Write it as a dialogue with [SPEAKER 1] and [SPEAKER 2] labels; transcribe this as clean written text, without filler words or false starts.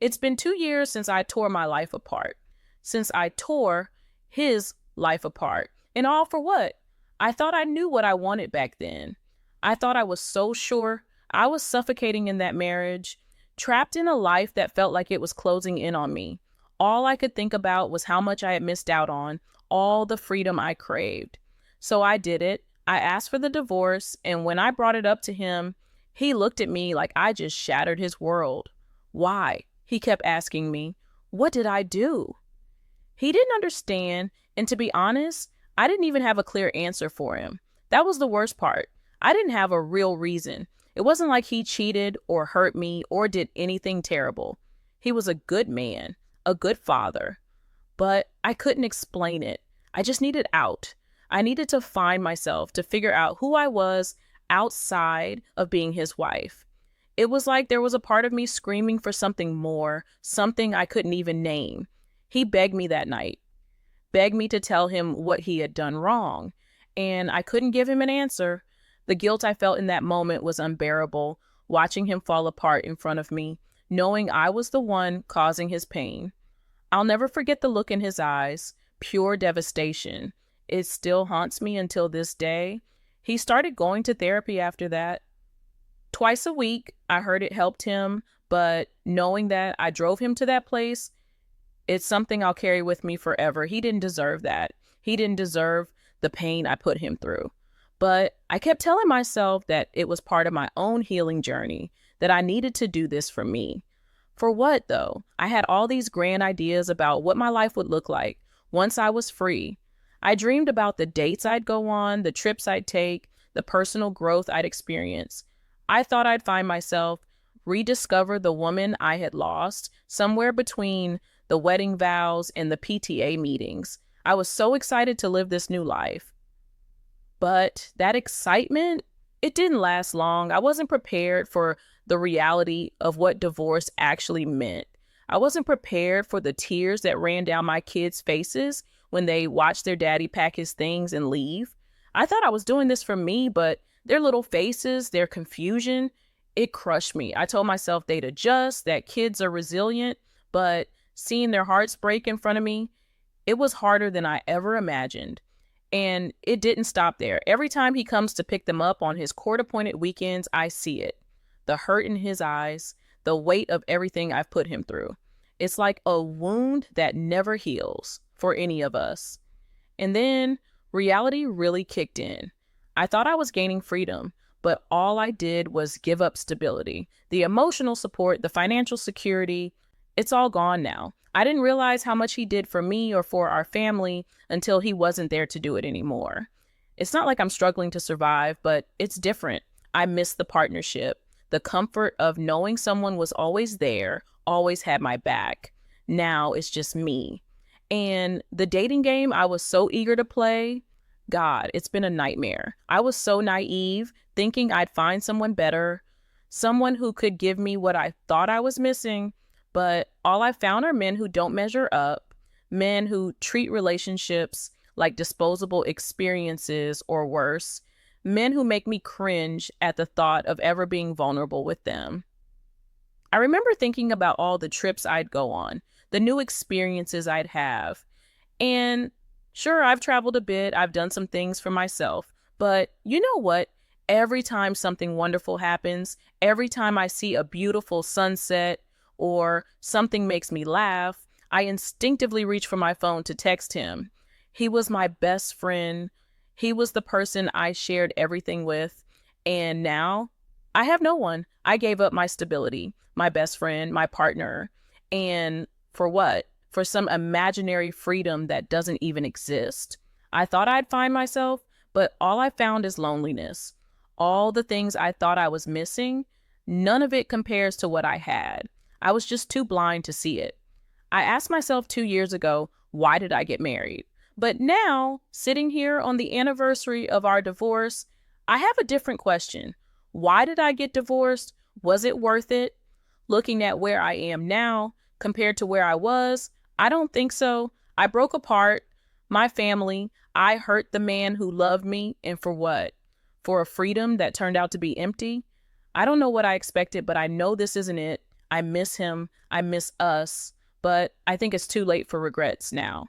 [SPEAKER 1] It's been 2 years since I tore my life apart, since I tore his life apart. And all for what? I thought I knew what I wanted back then. I thought I was so sure. I was suffocating in that marriage, trapped in a life that felt like it was closing in on me. All I could think about was how much I had missed out on, all the freedom I craved. So I did it. I asked for the divorce, and when I brought it up to him, he looked at me like I just shattered his world. Why? He kept asking me, what did I do? He didn't understand, and to be honest, I didn't even have a clear answer for him. That was the worst part. I didn't have a real reason. It wasn't like he cheated or hurt me or did anything terrible. He was a good man, a good father, but I couldn't explain it. I just needed out. I needed to find myself, to figure out who I was outside of being his wife. It was like there was a part of me screaming for something more, something I couldn't even name. He begged me that night, begged me to tell him what he had done wrong, and I couldn't give him an answer. The guilt I felt in that moment was unbearable, watching him fall apart in front of me, knowing I was the one causing his pain. I'll never forget the look in his eyes, pure devastation. It still haunts me until this day. He started going to therapy after that. Twice a week, I heard it helped him, but knowing that I drove him to that place, it's something I'll carry with me forever. He didn't deserve that. He didn't deserve the pain I put him through. But I kept telling myself that it was part of my own healing journey, that I needed to do this for me. For what, though? I had all these grand ideas about what my life would look like once I was free. I dreamed about the dates I'd go on, the trips I'd take, the personal growth I'd experience. I thought I'd find myself, rediscover the woman I had lost, somewhere between the wedding vows and the PTA meetings. I was so excited to live this new life. But that excitement, it didn't last long. I wasn't prepared for the reality of what divorce actually meant. I wasn't prepared for the tears that ran down my kids' faces when they watched their daddy pack his things and leave. I thought I was doing this for me, but their little faces, their confusion, it crushed me. I told myself they'd adjust, that kids are resilient, but seeing their hearts break in front of me, it was harder than I ever imagined. And it didn't stop there. Every time he comes to pick them up on his court-appointed weekends, I see it. The hurt in his eyes, the weight of everything I've put him through. It's like a wound that never heals for any of us. And then reality really kicked in. I thought I was gaining freedom, but all I did was give up stability. The emotional support, the financial security, it's all gone now. I didn't realize how much he did for me or for our family until he wasn't there to do it anymore. It's not like I'm struggling to survive, but it's different. I miss the partnership, the comfort of knowing someone was always there, always had my back. Now it's just me. And the dating game I was so eager to play, God, it's been a nightmare. I was so naive, thinking I'd find someone better, someone who could give me what I thought I was missing. But all I found are men who don't measure up, men who treat relationships like disposable experiences or worse, men who make me cringe at the thought of ever being vulnerable with them. I remember thinking about all the trips I'd go on, the new experiences I'd have. And sure, I've traveled a bit, I've done some things for myself, but you know what? Every time something wonderful happens, every time I see a beautiful sunset, or something makes me laugh, I instinctively reach for my phone to text him. He was my best friend. He was the person I shared everything with. And now I have no one. I gave up my stability, my best friend, my partner. And for what? For some imaginary freedom that doesn't even exist. I thought I'd find myself, but all I found is loneliness. All the things I thought I was missing, none of it compares to what I had. I was just too blind to see it. I asked myself 2 years ago, why did I get married? But now, sitting here on the anniversary of our divorce, I have a different question. Why did I get divorced? Was it worth it? Looking at where I am now compared to where I was, I don't think so. I broke apart, my family, I hurt the man who loved me, and for what? For a freedom that turned out to be empty? I don't know what I expected, but I know this isn't it. I miss him. I miss us. But I think it's too late for regrets now.